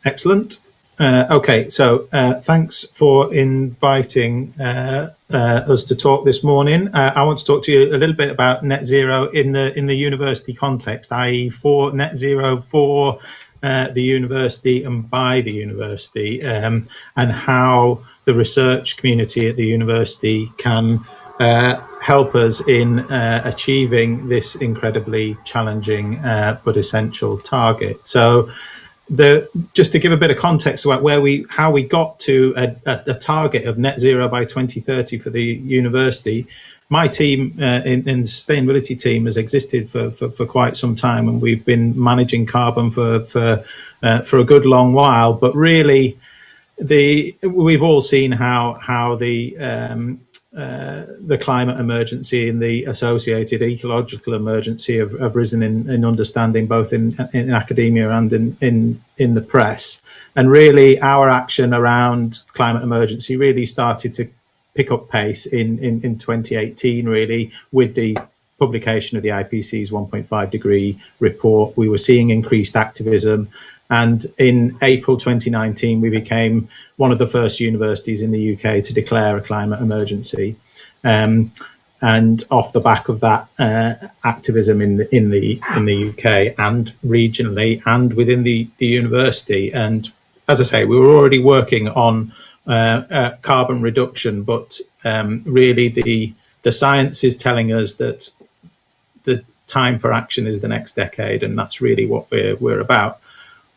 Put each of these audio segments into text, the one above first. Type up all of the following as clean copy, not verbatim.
Excellent. Okay, so thanks for inviting us to talk this morning. I want to talk to you a little bit about net zero in the university context, i.e. for net zero for the university and by the university, and how the research community at the university can help us in achieving this incredibly challenging but essential target. So just to give a bit of context about how we got to a target of net zero by 2030 for the university. My team in the sustainability team has existed for quite some time, and we've been managing carbon for a good long while. But really, we've all seen how the climate emergency and the associated ecological emergency have risen in understanding, both in academia and in the press. And really, our action around climate emergency really started to pick up pace in 2018, really, with the publication of the IPCC's 1.5 degree report. We were seeing increased activism. And in April 2019, we became one of the first universities in the UK to declare a climate emergency. And off the back of that activism in the UK and regionally and within the university. And as I say, we were already working on carbon reduction, but really the science is telling us that the time for action is the next decade, and that's really what we're about.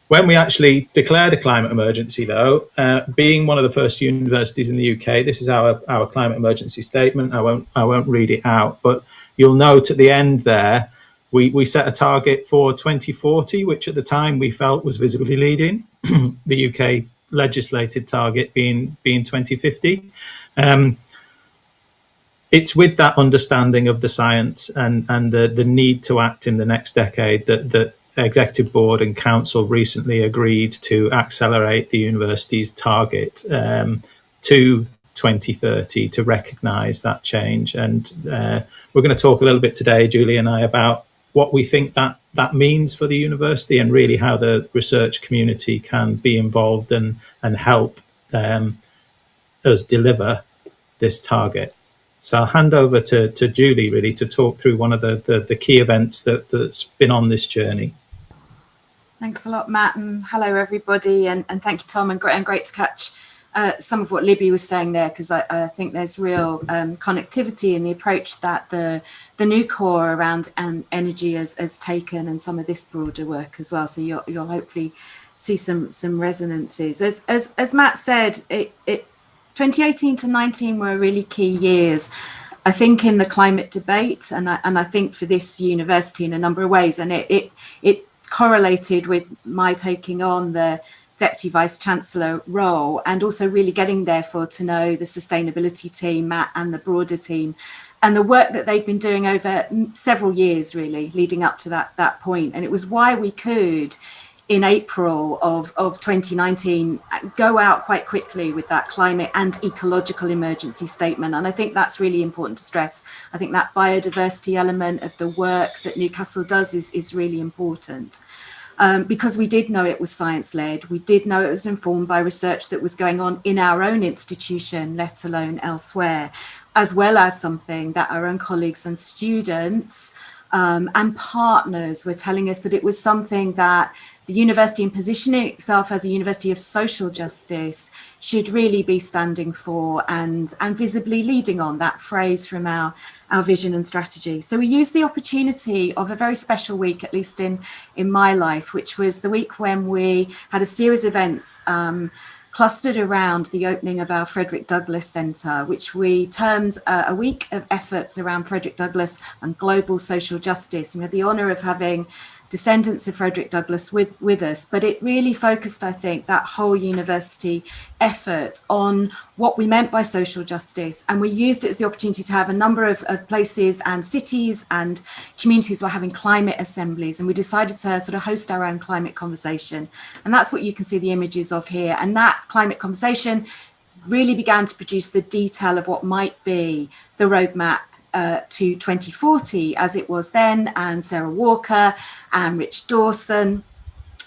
When we actually declared a climate emergency, though, being one of the first universities in the UK, this is our climate emergency statement. I won't read it out, but you'll note at the end there, we set a target for 2040, which at the time we felt was visibly leading. The UK legislated target being 2050. It's with that understanding of the science and the need to act in the next decade that Executive Board and Council recently agreed to accelerate the university's target to 2030 to recognise that change. And we're going to talk a little bit today, Julie and I, about what we think that means for the university and really how the research community can be involved and help us deliver this target. So I'll hand over to Julie really to talk through one of the key events that's been on this journey. Thanks a lot, Matt, and hello everybody, and thank you, Tom, and great to catch some of what Libby was saying there, because I think there's real connectivity in the approach that the new core around energy has taken, and some of this broader work as well. So you'll hopefully see some resonances. As Matt said, 2018 to 19 were really key years, I think, in the climate debate, and I think for this university in a number of ways, and it correlated with my taking on the Deputy Vice Chancellor role, and also really getting therefore to know the sustainability team, Matt, and the broader team, and the work that they've been doing over several years really leading up to that point. And it was why we could, in April of 2019, go out quite quickly with that climate and ecological emergency statement. And I think that's really important to stress. I think that biodiversity element of the work that Newcastle does is really important. Because we did know it was science-led, we did know it was informed by research that was going on in our own institution, let alone elsewhere, as well as something that our own colleagues and students and partners were telling us, that it was something that the university, in positioning itself as a university of social justice, should really be standing for and visibly leading on. That phrase from our vision and strategy. So we used the opportunity of a very special week, at least in my life, which was the week when we had a series of events clustered around the opening of our Frederick Douglass Centre, which we termed a week of efforts around Frederick Douglass and global social justice. And we had the honour of having descendants of Frederick Douglass with us, but it really focused, I think, that whole university effort on what we meant by social justice. And we used it as the opportunity to have a number of places and cities and communities were having climate assemblies, and we decided to sort of host our own climate conversation. And that's what you can see the images of here. And that climate conversation really began to produce the detail of what might be the roadmap to 2040 as it was then, and Sarah Walker and Rich Dawson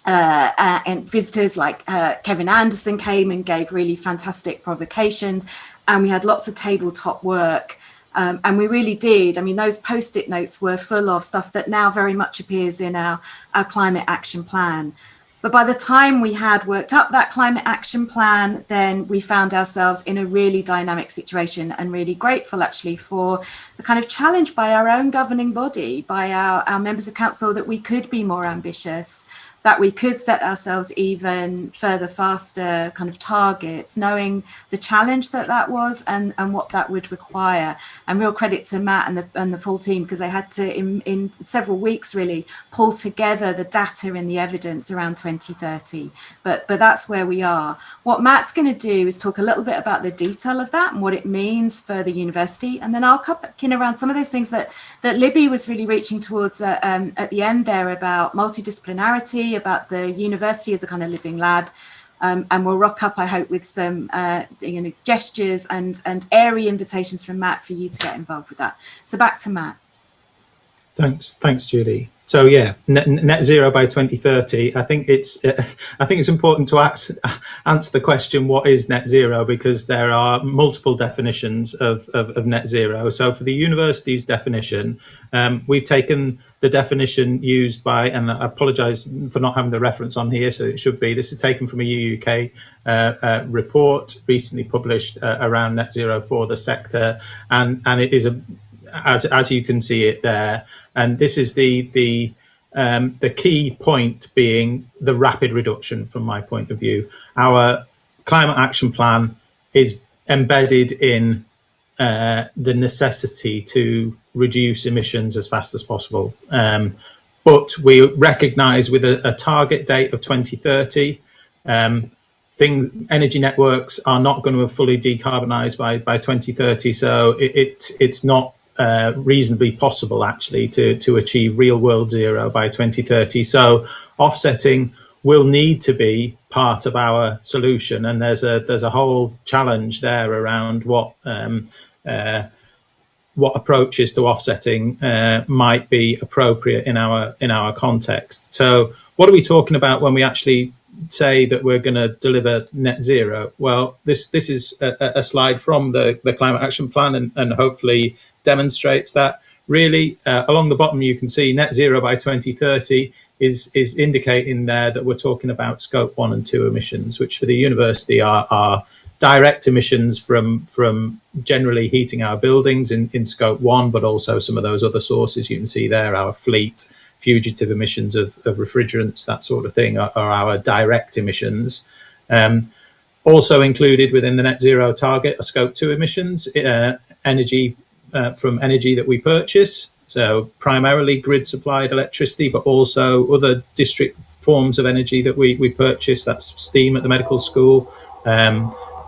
and visitors like Kevin Anderson came and gave really fantastic provocations, and we had lots of tabletop work. And we really did. I mean, those post-it notes were full of stuff that now very much appears in our climate action plan. But by the time we had worked up that climate action plan, then we found ourselves in a really dynamic situation, and really grateful actually for the kind of challenge by our own governing body, by our members of council, that we could be more ambitious, that we could set ourselves even further, faster kind of targets, knowing the challenge that was and what that would require. And real credit to Matt and the full team, because they had to, in several weeks really, pull together the data and the evidence around 2030. But that's where we are. What Matt's going to do is talk a little bit about the detail of that and what it means for the university. And then I'll come back in around some of those things that Libby was really reaching towards at the end there, about multidisciplinarity, about the university as a kind of living lab, and we'll rock up, I hope, with some gestures and airy invitations from Matt for you to get involved with that. So back to Matt. Thanks, Julie. So yeah, net zero by 2030. I think it's important to answer the question, what is net zero, because there are multiple definitions of net zero. So for the university's definition, we've taken the definition used by, and I apologise for not having the reference on here, so it should be, this is taken from a UUK report recently published around net zero for the sector, and it is as you can see it there, and this is the key point being the rapid reduction. From my point of view, our climate action plan is embedded in the necessity to reduce emissions as fast as possible, but we recognise with a target date of 2030, energy networks are not going to have fully decarbonised by 2030, so it's not reasonably possible actually to achieve real world zero by 2030. So offsetting will need to be part of our solution, and there's a whole challenge there around what approaches to offsetting might be appropriate in our context. So what are we talking about when we actually say that we're going to deliver net zero? Well, this is a slide from the climate action plan, and hopefully demonstrates that. Really, along the bottom you can see net zero by 2030 is indicating there that we're talking about scope 1 and 2 emissions, which for the university are direct emissions from generally heating our buildings in scope 1, but also some of those other sources you can see there, our fleet, fugitive emissions of refrigerants, that sort of thing, are our direct emissions. Also included within the net zero target are scope 2 emissions, energy from energy that we purchase, so primarily grid supplied electricity, but also other district forms of energy that we purchase. That's steam at the medical school,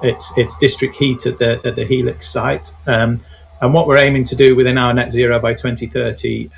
it's district heat at the Helix site, and what we're aiming to do within our net zero by 2030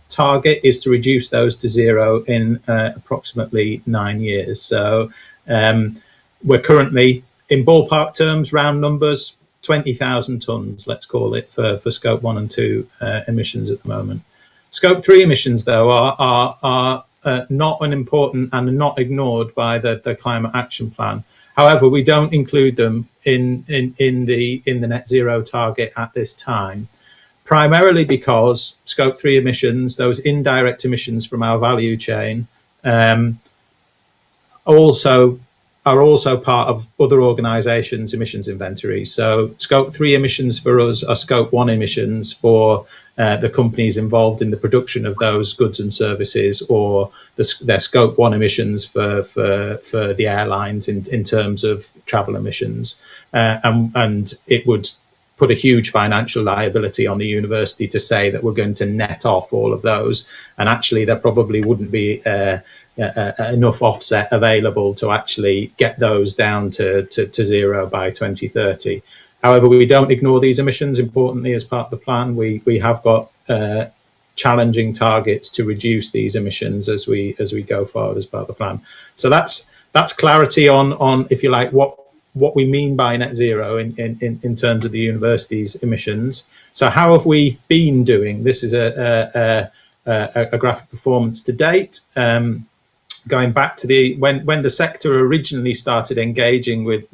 target is to reduce those to zero in approximately 9 years. So we're currently, in ballpark terms, round numbers, 20,000 tonnes, let's call it, for scope 1 and 2 emissions at the moment. Scope 3 emissions, though, are not unimportant and not ignored by the climate action plan. However, we don't include them in the net zero target at this time, primarily because scope 3 emissions, those indirect emissions from our value chain, are also part of other organisations' emissions inventories. So scope 3 emissions for us are scope 1 emissions for the companies involved in the production of those goods and services, or their scope 1 emissions for the airlines in terms of travel emissions. And it would put a huge financial liability on the university to say that we're going to net off all of those. And actually there probably wouldn't be enough offset available to actually get those down to zero by 2030. However, we don't ignore these emissions. Importantly, as part of the plan, we have got challenging targets to reduce these emissions as we go forward as part of the plan. So that's clarity on, if you like, what we mean by net zero in terms of the university's emissions. So how have we been doing? This is a a graphic performance to date. Going back to when the sector originally started engaging with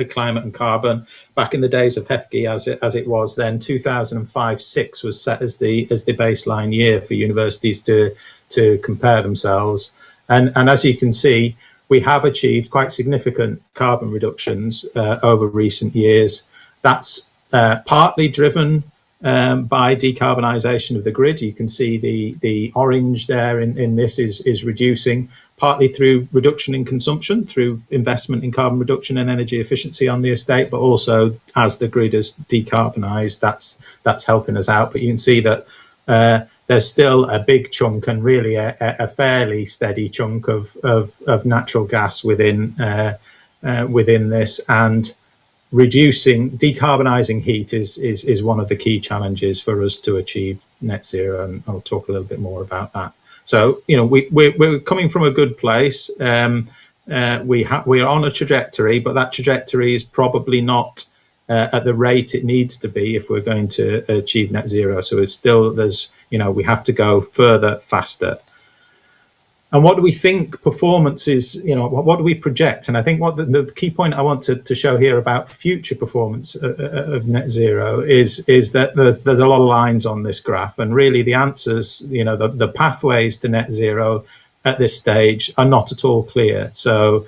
climate and carbon back in the days of HEFGI, as it was then, 2005-6 was set as the baseline year for universities to compare themselves, and as you can see, we have achieved quite significant carbon reductions over recent years. That's partly driven by decarbonisation of the grid. You can see the orange there in this is reducing, partly through reduction in consumption, through investment in carbon reduction and energy efficiency on the estate, but also as the grid is decarbonised, that's helping us out. But you can see that there's still a big chunk, and really a fairly steady chunk of natural gas within this, and decarbonising heat is one of the key challenges for us to achieve net zero, and I'll talk a little bit more about that. So, you know, we're coming from a good place. We're on a trajectory, but that trajectory is probably not at the rate it needs to be if we're going to achieve net zero. So we have to go further, faster. And what do we think performance is, what do we project? And I think what the key point I want to show here about future performance of net zero is that there's a lot of lines on this graph, and really the answers, the pathways to net zero at this stage are not at all clear. So,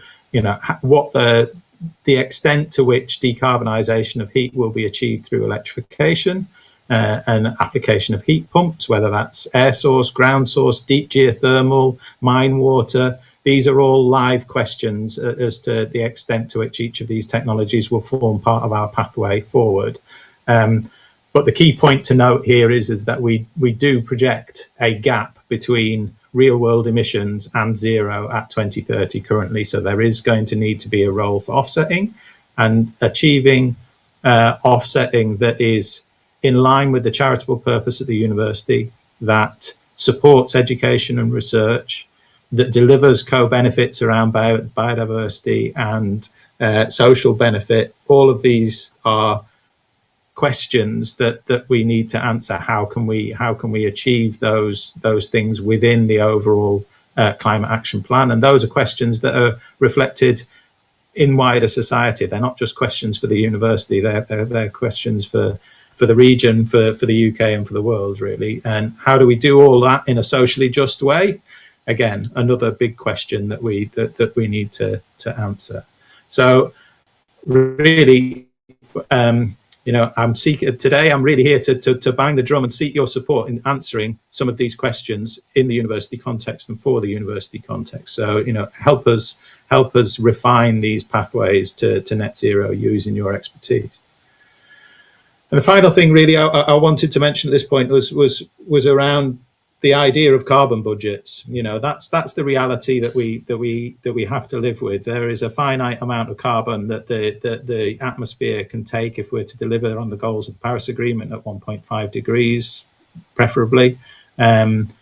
what the extent to which decarbonisation of heat will be achieved through electrification, and application of heat pumps, whether that's air source, ground source, deep geothermal, mine water. These are all live questions as to the extent to which each of these technologies will form part of our pathway forward. But the key point to note here is that we do project a gap between real world emissions and zero at 2030 currently. So there is going to need to be a role for offsetting, and achieving offsetting that is in line with the charitable purpose of the university, that supports education and research, that delivers co-benefits around biodiversity and social benefit. All of these are questions that we need to answer. How can we achieve those things within the overall climate action plan? And those are questions that are reflected in wider society. They're not just questions for the university. They're questions for the region, for the UK, and for the world, really. And how do we do all that in a socially just way? Again, another big question that we need to answer. So, really, I'm really here to bang the drum and seek your support in answering some of these questions in the university context and for the university context. So, help us refine these pathways to net zero using your expertise. And the final thing, really, I wanted to mention at this point was around the idea of carbon budgets. That's the reality that we have to live with. There is a finite amount of carbon that the atmosphere can take if we're to deliver on the goals of the Paris Agreement at 1.5 degrees, preferably. And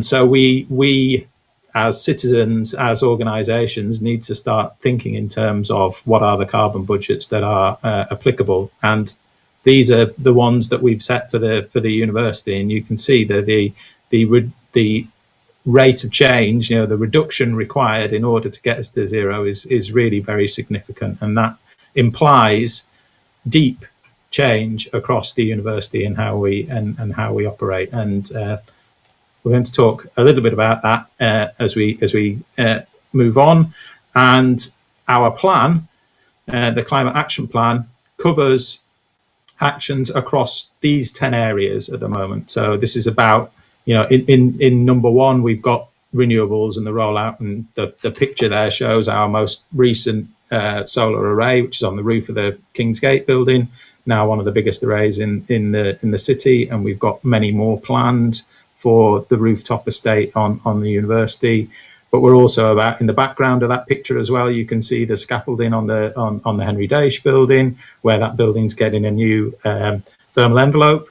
so we as citizens, as organisations, need to start thinking in terms of what are the carbon budgets that are applicable, and these are the ones that we've set for the university. And you can see that the rate of change, the reduction required in order to get us to zero is really very significant, and that implies deep change across the university and how we operate. And we're going to talk a little bit about that as we move on. And our plan, the Climate Action Plan, covers actions across these 10 areas at the moment. So this is about, in number one, we've got renewables and the rollout, and the picture there shows our most recent solar array, which is on the roof of the Kingsgate building, now one of the biggest arrays in the city, and we've got many more planned for the rooftop estate on the university. But we're also about, in the background of that picture as well, you can see the scaffolding on the Henry Daish building, where that building's getting a new thermal envelope.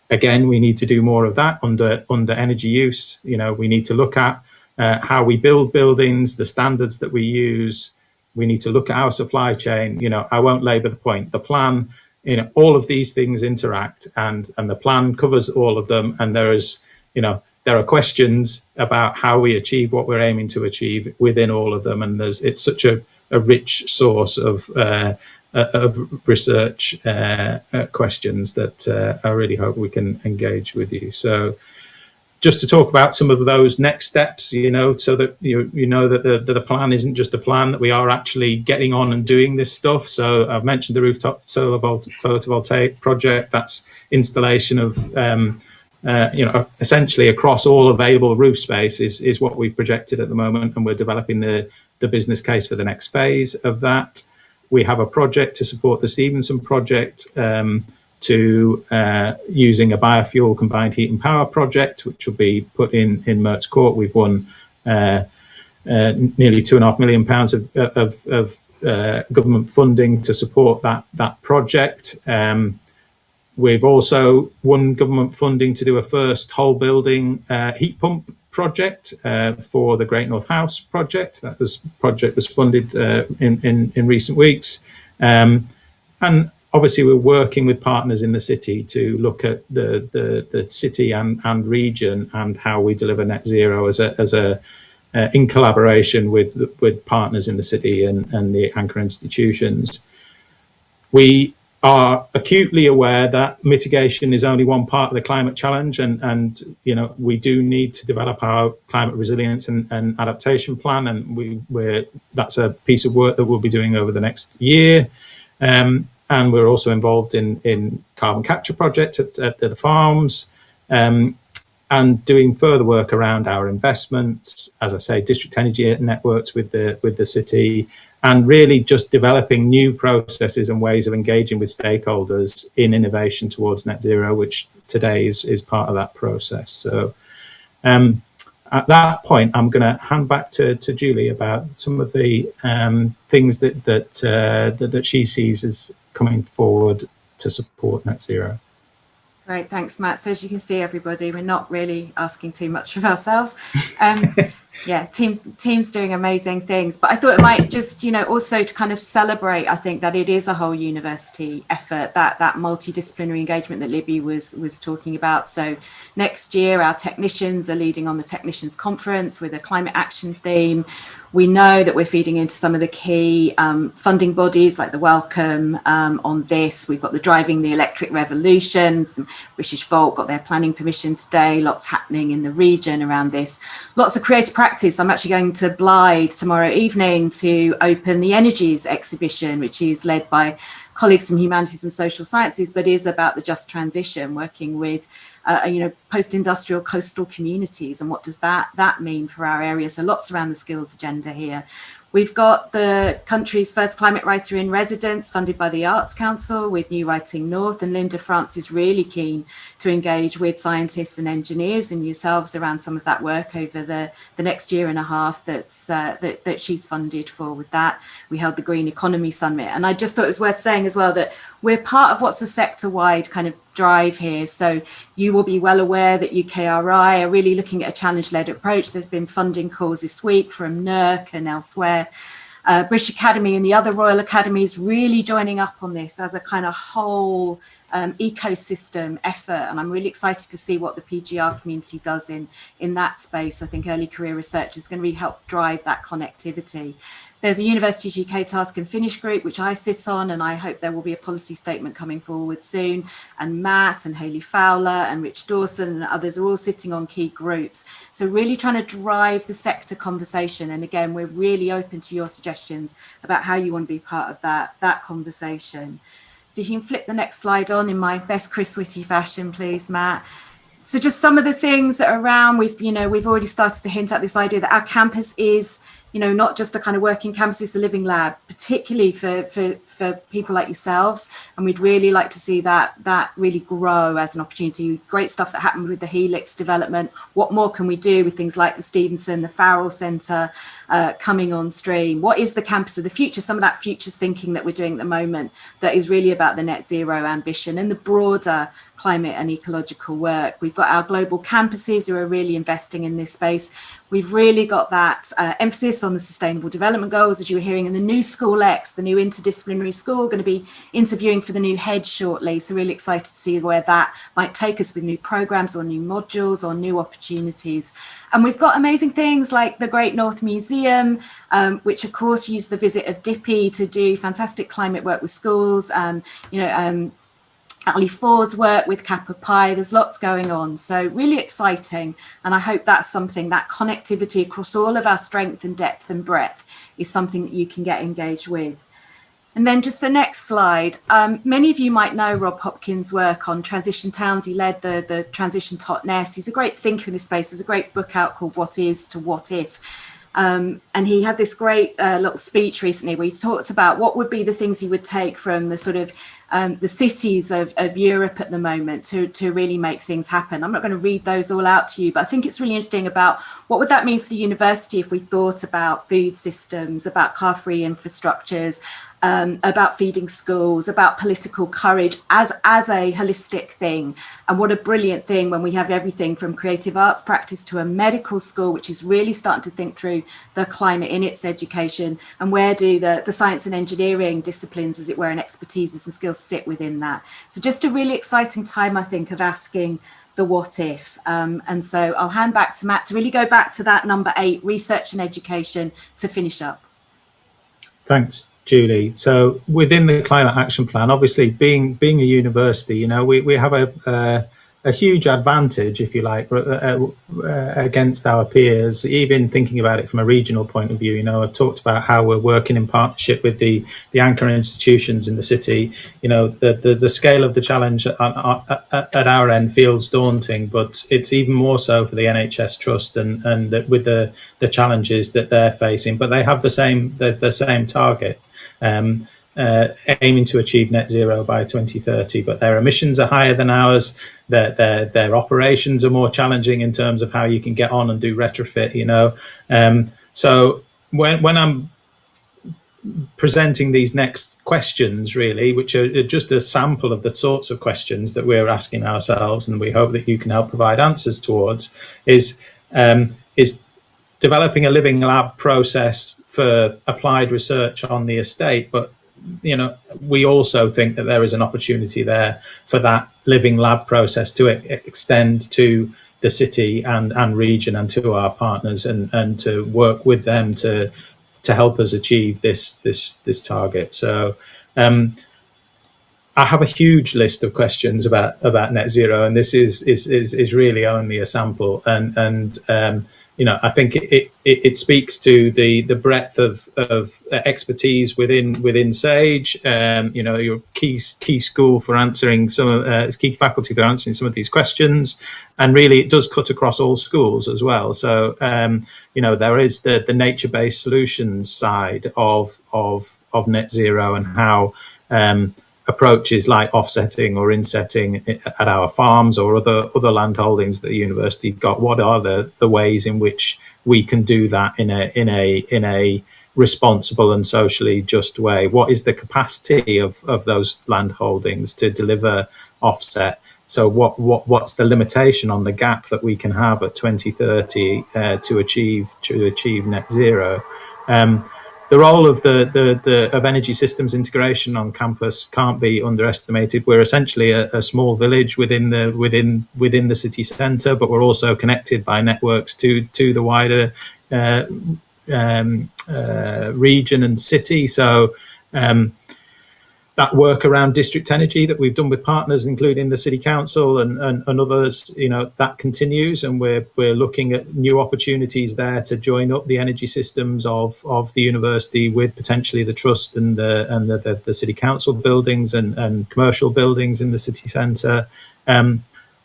Again, we need to do more of that under energy use. We need to look at how we build buildings, the standards that we use. We need to look at our supply chain. I won't labour the point. The plan all of these things interact, and the plan covers all of them. And there are questions about how we achieve what we're aiming to achieve within all of them. And it's such a rich source of research questions that I really hope we can engage with you. So just to talk about some of those next steps, so that you know that the plan isn't just a plan, that we are actually getting on and doing this stuff. So I've mentioned the rooftop solar photovoltaic project. That's installation of essentially across all available roof space is what we've projected at the moment, and we're developing the business case for the next phase of that. We have a project to support the Stevenson project, to using a biofuel combined heat and power project, which will be put in Mertz Court. We've won nearly £2.5 million of government funding to support that project. We've also won government funding to do a first whole building heat pump project for the Great North House project. That project was funded in recent weeks, and obviously we're working with partners in the city to look at the city and region and how we deliver net zero as a in collaboration with partners in the city and the anchor institutions. We are acutely aware that mitigation is only one part of the climate challenge, and we do need to develop our climate resilience and adaptation plan, and that's a piece of work that we'll be doing over the next year. And we're also involved in carbon capture projects at the farms, and doing further work around our investments, as I say, district energy networks with the city, and really just developing new processes and ways of engaging with stakeholders in innovation towards net zero, which today is part of that process. So at that point, I'm going to hand back to Julie about some of the things that she sees as coming forward to support net zero. Great, thanks, Matt. So as you can see, everybody, we're not really asking too much of ourselves. Yeah, teams doing amazing things. But I thought it might just, also to kind of celebrate, I think, that it is a whole university effort, that multidisciplinary engagement that Libby was talking about. So next year, our technicians are leading on the Technicians Conference with a climate action theme. We know that we're feeding into some of the key funding bodies like the Wellcome on this. We've got the Driving the Electric Revolution. British Volt got their planning permission today. Lots happening in the region around this. Lots of creative practice. I'm actually going to Blythe tomorrow evening to open the Energies exhibition, which is led by colleagues from Humanities and Social Sciences, but is about the just transition, working with post-industrial coastal communities, and what does that mean for our area. So lots around the skills agenda here. We've got the country's first climate writer in residence, funded by the Arts Council with New Writing North, and Linda France is really keen to engage with scientists and engineers and yourselves around some of that work over the next year and a half that she's funded for with that. We held the Green Economy Summit, and I just thought it was worth saying as well that we're part of what's a sector-wide kind of drive here. So you will be well aware that UKRI are really looking at a challenge-led approach. There's been funding calls this week from NERC and elsewhere. British Academy and the other Royal Academies really joining up on this as a kind of whole ecosystem effort, and I'm really excited to see what the PGR community does in that space. I think early career research is going to really help drive that connectivity. There's a Universities UK Task and Finish group, which I sit on, and I hope there will be a policy statement coming forward soon. And Matt and Hayley Fowler and Rich Dawson and others are all sitting on key groups. So really trying to drive the sector conversation. And again, we're really open to your suggestions about how you want to be part of that conversation. So you can flip the next slide on in my best Chris Whitty fashion, please, Matt. So just some of the things that are around, we've already started to hint at this idea that our campus is, not just a kind of working campus, it's a living lab, particularly for people like yourselves. And we'd really like to see that really grow as an opportunity. Great stuff that happened with the Helix development. What more can we do with things like the Stevenson, the Farrell Centre coming on stream? What is the campus of the future? Some of that futures thinking that we're doing at the moment that is really about the net zero ambition and the broader climate and ecological work. We've got our global campuses who are really investing in this space. We've really got that emphasis on the Sustainable Development Goals, as you were hearing in the new School X, the new interdisciplinary school, going to be interviewing for the new head shortly. So really excited to see where that might take us with new programs or new modules or new opportunities. And we've got amazing things like the Great North Museum, which of course used the visit of Dippy to do fantastic climate work with schools. Ali Ford's work with Kappa Pi, there's lots going on. So really exciting. And I hope that's something, that connectivity across all of our strength and depth and breadth is something that you can get engaged with. And then just the next slide. Many of you might know Rob Hopkins' work on transition towns. He led the Transition Totnes. He's a great thinker in this space. There's a great book out called What Is to What If. And he had this great little speech recently where he talked about what would be the things he would take from the sort of the cities of Europe at the moment to really make things happen. I'm not going to read those all out to you, but I think it's really interesting about what would that mean for the university if we thought about food systems, about car-free infrastructures, about feeding schools, about political courage as a holistic thing. And what a brilliant thing when we have everything from creative arts practice to a medical school, which is really starting to think through the climate in its education, and where do the science and engineering disciplines, as it were, and expertises and skills sit within that. So just a really exciting time, I think, of asking the what if. And so I'll hand back to Matt to really go back to that number 8, research and education, to finish up. Thanks, Julie. So within the Climate Action Plan, obviously being a university, you know, we have a huge advantage, if you like, against our peers, even thinking about it from a regional point of view. You know, I've talked about how we're working in partnership with the anchor institutions in the city. You know, the scale of the challenge at our end feels daunting, but it's even more so for the NHS Trust and with the challenges that they're facing. But they have the same target. Aiming to achieve net zero by 2030, but their emissions are higher than ours. Their operations are more challenging in terms of how you can get on and do retrofit, you know. So when I'm presenting these next questions, really, which are just a sample of the sorts of questions that we're asking ourselves, and we hope that you can help provide answers towards, is developing a living lab process for applied research on the estate. But you know, we also think that there is an opportunity there for that living lab process to extend to the city and region and to our partners, and to work with them to help us achieve this target. So I have a huge list of questions about net zero, and this is really only a sample. And you know, I think it speaks to the breadth of expertise within Sage. You know, your key school for answering key faculty for answering some of these questions, and really it does cut across all schools as well. So you know, there is the nature-based solutions side of net zero, and how approaches like offsetting or insetting at our farms or other land holdings that the university got. What are the ways in which we can do that in a responsible and socially just way? What is the capacity of those land holdings to deliver offset? So what's the limitation on the gap that we can have at 2030 to achieve net zero? The role of of energy systems integration on campus can't be underestimated. We're essentially a small village within the city centre, but we're also connected by networks to the wider region and city. So that work around district energy that we've done with partners, including the city council and others, you know, that continues, and we're looking at new opportunities there to join up the energy systems of the university with potentially the trust and the city council buildings and commercial buildings in the city centre.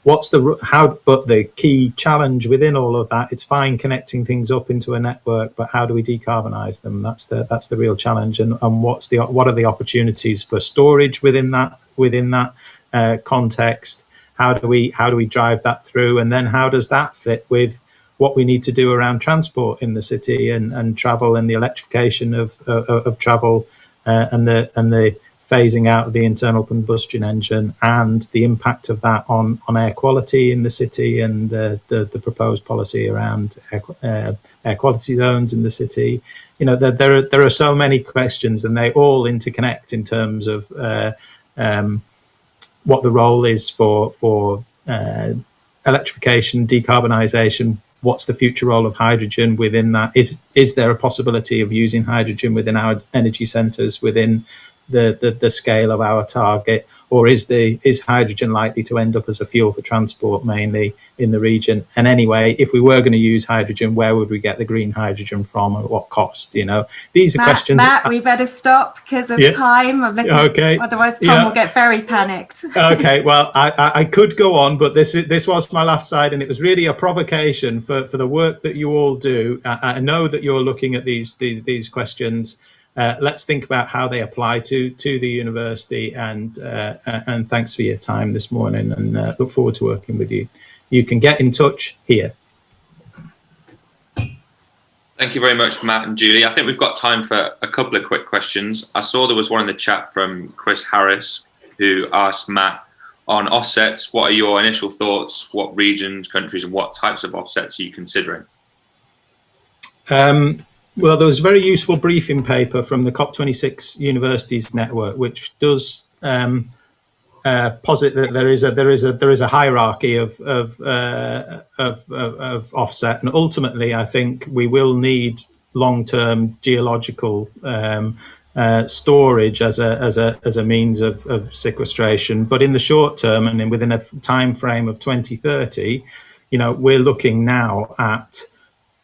But the key challenge within all of that, it's fine connecting things up into a network, but how do we decarbonise them? That's the real challenge. And what are the opportunities for storage within that context? How do we drive that through? And then how does that fit with what we need to do around transport in the city and travel, and the electrification of travel and the phasing out of the internal combustion engine and the impact of that on air quality in the city, and the proposed policy around air quality zones in the city. There are so many questions, and they all interconnect in terms of what the role is for electrification, decarbonisation. What's the future role of hydrogen within that? Is there a possibility of using hydrogen within our energy centres, within the scale of our target, or is hydrogen likely to end up as a fuel for transport mainly in the region? And anyway, if we were going to use hydrogen, where would we get the green hydrogen from, and at what cost? These are questions. Matt, we better stop because of time. Okay. Otherwise, Tom will get very panicked. Okay. Well, I could go on, but this was my last slide, and it was really a provocation for the work that you all do. I know that you're looking at these questions. Let's think about how they apply to the university, and thanks for your time this morning, and look forward to working with you. You can get in touch here. Thank you very much, Matt and Julie. I think we've got time for a couple of quick questions. I saw there was one in the chat from Chris Harris, who asked Matt, on offsets, what are your initial thoughts? What regions, countries, and what types of offsets are you considering? Well, there was a very useful briefing paper from the COP26 Universities Network, which does posit that there is a hierarchy of offset, and ultimately, I think we will need long-term geological storage as a means of sequestration. But in the short term, and within a time frame of 2030, we're looking now at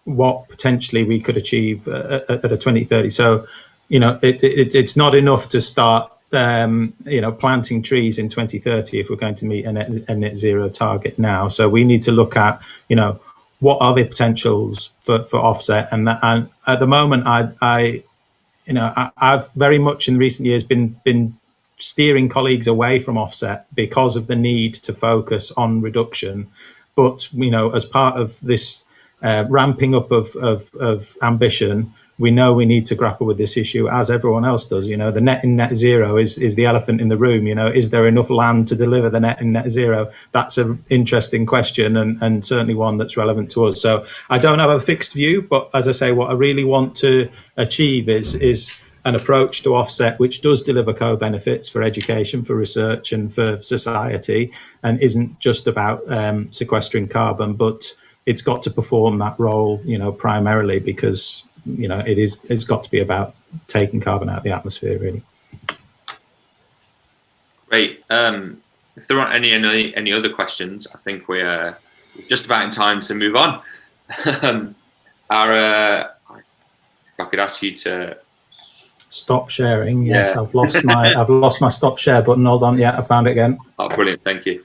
what potentially we could achieve at a 2030. So, it's not enough to start, planting trees in 2030 if we're going to meet a net zero target now. So we need to look at, what are the potentials for offset, and at the moment, I've very much in recent years been steering colleagues away from offset because of the need to focus on reduction. But as part of this ramping up of ambition, we know we need to grapple with this issue as everyone else does. The net in net zero is the elephant in the room. Is there enough land to deliver the net in net zero? That's an interesting question, and certainly one that's relevant to us. So I don't have a fixed view, but as I say, what I really want to achieve is an approach to offset which does deliver co-benefits for education, for research, and for society, and isn't just about sequestering carbon, but it's got to perform that role, primarily because, it's got to be about taking carbon out of the atmosphere, really. Great. If there aren't any other questions, I think we're just about in time to move on. If I could ask you to stop sharing. Yes, yeah. I've lost my stop share button. Hold on. Yeah, I found it again. Oh, brilliant. Thank you.